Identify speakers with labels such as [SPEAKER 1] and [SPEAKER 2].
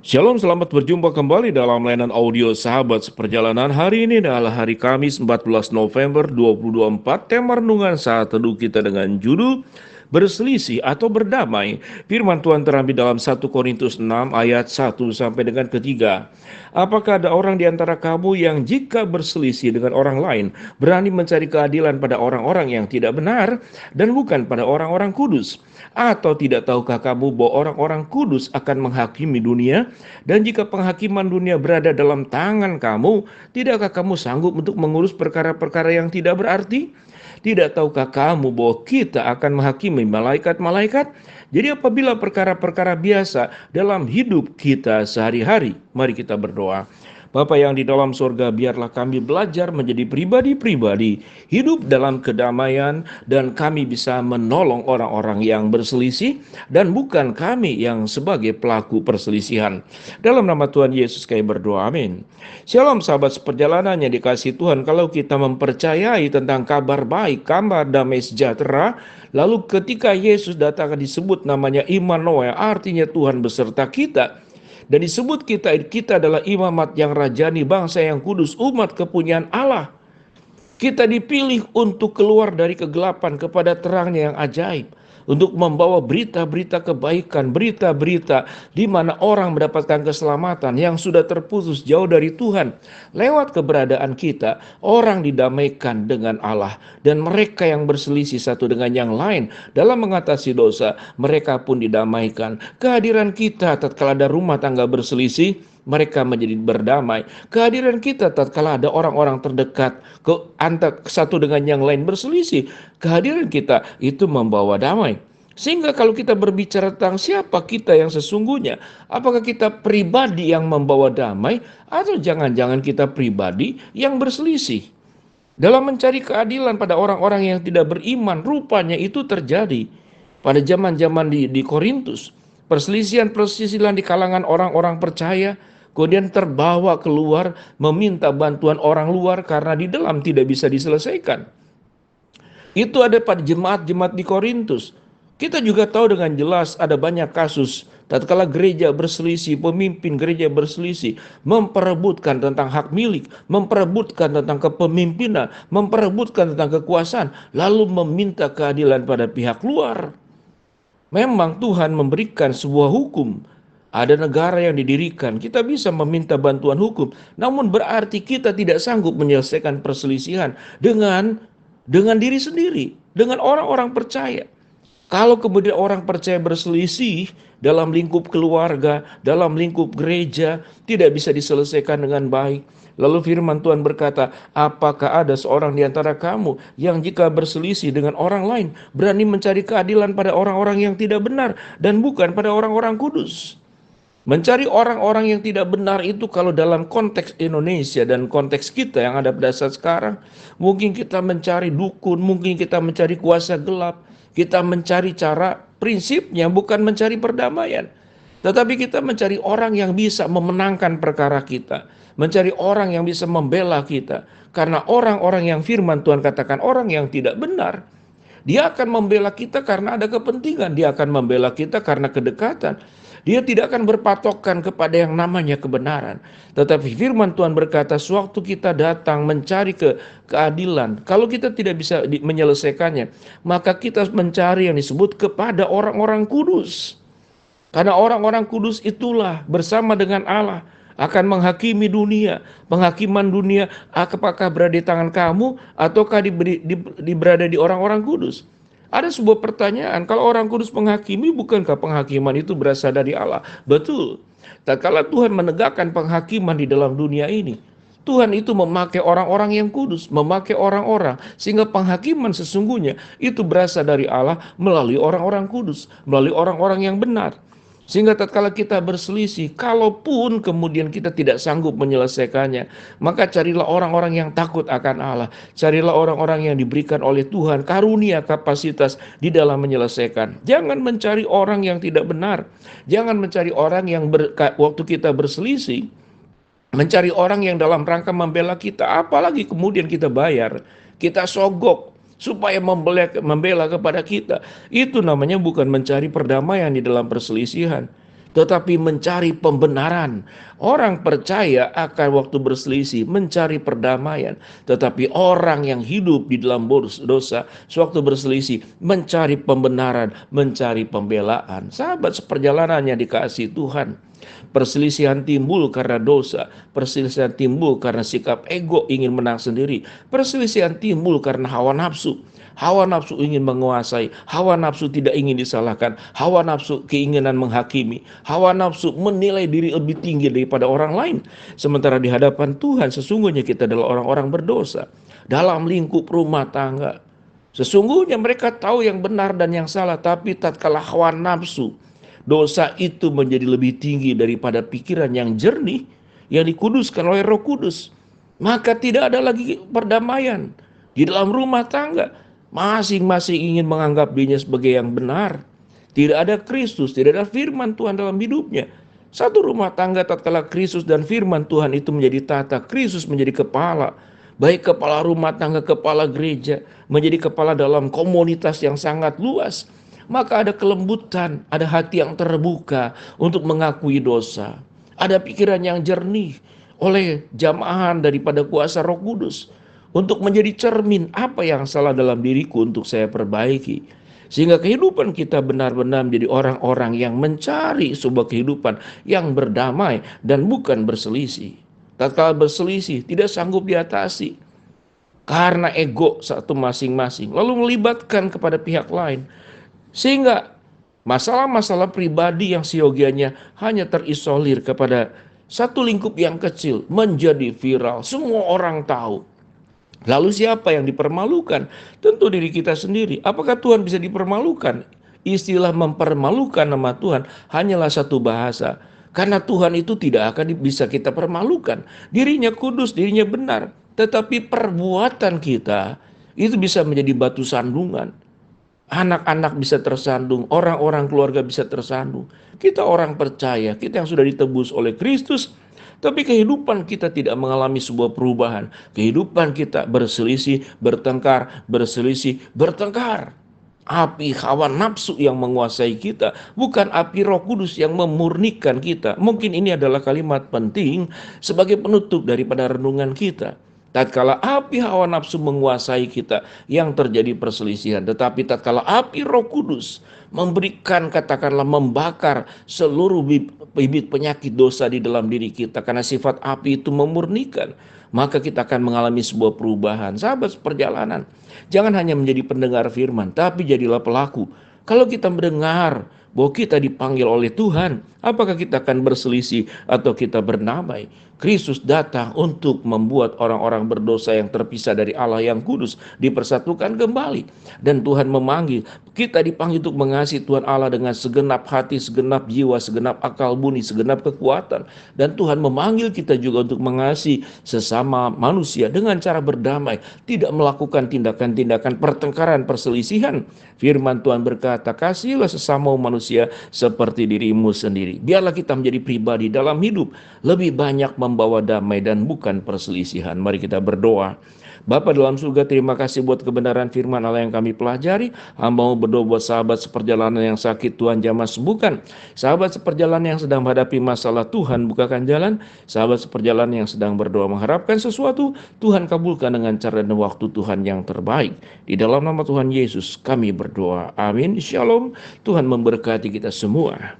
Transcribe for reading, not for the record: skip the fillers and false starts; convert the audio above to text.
[SPEAKER 1] Shalom, selamat berjumpa kembali dalam layanan audio Sahabat Seperjalanan. Hari ini adalah hari Kamis 14 November 2024. Tema renungan saat teduh kita dengan judul Berselisih atau Berdamai. Firman Tuhan terambil dalam 1 Korintus 6 ayat 1 sampai dengan ketiga. Apakah ada orang di antara kamu yang jika berselisih dengan orang lain berani mencari keadilan pada orang-orang yang tidak benar dan bukan pada orang-orang kudus? Atau tidak tahukah kamu bahwa orang-orang kudus akan menghakimi dunia? Dan jika penghakiman dunia berada dalam tangan kamu, tidakkah kamu sanggup untuk mengurus perkara-perkara yang tidak berarti? Tidak tahukah kamu bahwa kita akan menghakimi malaikat-malaikat? Jadi apabila perkara-perkara biasa dalam hidup kita sehari-hari, mari kita berdoa. Bapa yang di dalam surga, biarlah kami belajar menjadi pribadi-pribadi, hidup dalam kedamaian, dan kami bisa menolong orang-orang yang berselisih, dan bukan kami yang sebagai pelaku perselisihan. Dalam nama Tuhan Yesus kami berdoa, amin. Shalom sahabat seperjalanan yang dikasihi Tuhan, kalau kita mempercayai tentang kabar baik, kabar damai sejahtera, lalu ketika Yesus datang disebut namanya Immanuel, artinya Tuhan beserta kita. Dan disebut kita adalah imamat yang rajani, bangsa yang kudus, umat kepunyaan Allah. Kita dipilih untuk keluar dari kegelapan kepada terangnya yang ajaib. Untuk membawa berita-berita kebaikan, berita-berita di mana orang mendapatkan keselamatan yang sudah terputus jauh dari Tuhan. Lewat keberadaan kita, orang didamaikan dengan Allah. Dan mereka yang berselisih satu dengan yang lain dalam mengatasi dosa, mereka pun didamaikan. Kehadiran kita tatkala ada rumah tangga berselisih, mereka menjadi berdamai. Kehadiran kita tatkala ada orang-orang terdekat antara satu dengan yang lain berselisih, kehadiran kita itu membawa damai. Sehingga kalau kita berbicara tentang siapa kita yang sesungguhnya, apakah kita pribadi yang membawa damai atau jangan-jangan kita pribadi yang berselisih? Dalam mencari keadilan pada orang-orang yang tidak beriman, rupanya itu terjadi pada zaman-zaman di Korintus. Perselisihan-perselisihan di kalangan orang-orang percaya kemudian terbawa keluar meminta bantuan orang luar karena di dalam tidak bisa diselesaikan. Itu ada pada jemaat-jemaat di Korintus. Kita juga tahu dengan jelas ada banyak kasus tatkala gereja berselisih, pemimpin gereja berselisih, memperebutkan tentang hak milik, memperebutkan tentang kepemimpinan, memperebutkan tentang kekuasaan, lalu meminta keadilan pada pihak luar. Memang Tuhan memberikan sebuah hukum. Ada negara yang didirikan, kita bisa meminta bantuan hukum. Namun berarti kita tidak sanggup menyelesaikan perselisihan dengan diri sendiri, dengan orang-orang percaya. Kalau kemudian orang percaya berselisih dalam lingkup keluarga, dalam lingkup gereja, tidak bisa diselesaikan dengan baik. Lalu firman Tuhan berkata, apakah ada seorang di antara kamu yang jika berselisih dengan orang lain, berani mencari keadilan pada orang-orang yang tidak benar dan bukan pada orang-orang kudus? Mencari orang-orang yang tidak benar itu kalau dalam konteks Indonesia dan konteks kita yang ada pada saat sekarang, mungkin kita mencari dukun, mungkin kita mencari kuasa gelap, kita mencari cara prinsipnya bukan mencari perdamaian. Tetapi kita mencari orang yang bisa memenangkan perkara kita, mencari orang yang bisa membela kita. Karena orang-orang yang firman Tuhan katakan orang yang tidak benar, dia akan membela kita karena ada kepentingan, dia akan membela kita karena kedekatan. Dia tidak akan berpatokan kepada yang namanya kebenaran. Tetapi firman Tuhan berkata, sewaktu kita datang mencari keadilan, kalau kita tidak bisa menyelesaikannya, maka kita mencari yang disebut kepada orang-orang kudus. Karena orang-orang kudus itulah bersama dengan Allah akan menghakimi dunia. Penghakiman dunia apakah berada di tangan kamu ataukah berada di orang-orang kudus? Ada sebuah pertanyaan, kalau orang kudus menghakimi, bukankah penghakiman itu berasal dari Allah? Betul. Tatkala Tuhan menegakkan penghakiman di dalam dunia ini, Tuhan itu memakai orang-orang yang kudus, memakai orang-orang, sehingga penghakiman sesungguhnya itu berasal dari Allah melalui orang-orang kudus, melalui orang-orang yang benar. Sehingga tatkala kita berselisih, kalaupun kemudian kita tidak sanggup menyelesaikannya, maka carilah orang-orang yang takut akan Allah. Carilah orang-orang yang diberikan oleh Tuhan karunia kapasitas di dalam menyelesaikan. Jangan mencari orang yang tidak benar. Jangan mencari orang yang waktu kita berselisih, mencari orang yang dalam rangka membela kita, apalagi kemudian kita bayar, kita sogok supaya membela kepada kita. Itu namanya bukan mencari perdamaian di dalam perselisihan. tetapi mencari pembenaran. Orang percaya akan waktu berselisih mencari perdamaian, tetapi orang yang hidup di dalam dosa sewaktu berselisih mencari pembenaran, mencari pembelaan. Sahabat seperjalanannya dikasihi Tuhan, perselisihan timbul karena dosa, perselisihan timbul karena sikap ego ingin menang sendiri, perselisihan timbul karena hawa nafsu. Hawa nafsu ingin menguasai, hawa nafsu tidak ingin disalahkan, hawa nafsu keinginan menghakimi, hawa nafsu menilai diri lebih tinggi daripada orang lain. Sementara di hadapan Tuhan sesungguhnya kita adalah orang-orang berdosa. Dalam lingkup rumah tangga, sesungguhnya mereka tahu yang benar dan yang salah, tapi tatkala hawa nafsu, dosa itu menjadi lebih tinggi daripada pikiran yang jernih, yang dikuduskan oleh Roh Kudus, maka tidak ada lagi perdamaian di dalam rumah tangga. Masing-masing ingin menganggap dirinya sebagai yang benar. Tidak ada Kristus, tidak ada firman Tuhan dalam hidupnya. Satu rumah tangga tatkala Kristus dan firman Tuhan itu menjadi tata, Kristus menjadi kepala, baik kepala rumah tangga, kepala gereja, menjadi kepala dalam komunitas yang sangat luas, maka ada kelembutan, ada hati yang terbuka untuk mengakui dosa, ada pikiran yang jernih oleh jamahan daripada kuasa Roh Kudus untuk menjadi cermin apa yang salah dalam diriku untuk saya perbaiki. Sehingga kehidupan kita benar-benar menjadi orang-orang yang mencari sebuah kehidupan yang berdamai dan bukan berselisih. Tatkala berselisih tidak sanggup diatasi karena ego satu masing-masing, lalu melibatkan kepada pihak lain, sehingga masalah-masalah pribadi yang seyogianya hanya terisolir kepada satu lingkup yang kecil menjadi viral, semua orang tahu. Lalu siapa yang dipermalukan? Tentu diri kita sendiri. Apakah Tuhan bisa dipermalukan? Istilah mempermalukan nama Tuhan hanyalah satu bahasa. Karena Tuhan itu tidak akan bisa kita permalukan. Dirinya kudus, dirinya benar. Tetapi perbuatan kita itu bisa menjadi batu sandungan. Anak-anak bisa tersandung, orang-orang keluarga bisa tersandung. Kita orang percaya, kita yang sudah ditebus oleh Kristus, tapi kehidupan kita tidak mengalami sebuah perubahan. Kehidupan kita berselisih, bertengkar, berselisih, bertengkar. Api hawa nafsu yang menguasai kita, bukan api Roh Kudus yang memurnikan kita. Mungkin ini adalah kalimat penting sebagai penutup daripada renungan kita. Tatkala api hawa nafsu menguasai kita, yang terjadi perselisihan. Tetapi tatkala api Roh Kudus memberikan, katakanlah, membakar seluruh bibit penyakit dosa di dalam diri kita, karena sifat api itu memurnikan, maka kita akan mengalami sebuah perubahan. Sahabat perjalanan, jangan hanya menjadi pendengar firman, tapi jadilah pelaku. Kalau kita mendengar bahwa kita dipanggil oleh Tuhan, apakah kita akan berselisih atau kita berdamai? Kristus datang untuk membuat orang-orang berdosa yang terpisah dari Allah yang kudus dipersatukan kembali. Dan Tuhan memanggil, kita dipanggil untuk mengasihi Tuhan Allah dengan segenap hati, segenap jiwa, segenap akal budi, segenap kekuatan. Dan Tuhan memanggil kita juga untuk mengasihi sesama manusia dengan cara berdamai, tidak melakukan tindakan-tindakan pertengkaran, perselisihan. Firman Tuhan berkata, kasihilah sesama manusia seperti dirimu sendiri. Biarlah kita menjadi pribadi dalam hidup lebih banyak membawa damai dan bukan perselisihan. Mari kita berdoa. Bapa dalam surga, terima kasih buat kebenaran firman Allah yang kami pelajari. Hamba mau berdoa buat sahabat seperjalanan yang sakit, Tuhan jamah sembuhkan. Sahabat seperjalanan yang sedang menghadapi masalah, Tuhan bukakan jalan. Sahabat seperjalanan yang sedang berdoa mengharapkan sesuatu, Tuhan kabulkan dengan cara dan waktu Tuhan yang terbaik. Di dalam nama Tuhan Yesus kami berdoa. Amin. Shalom. Tuhan memberkati kita semua.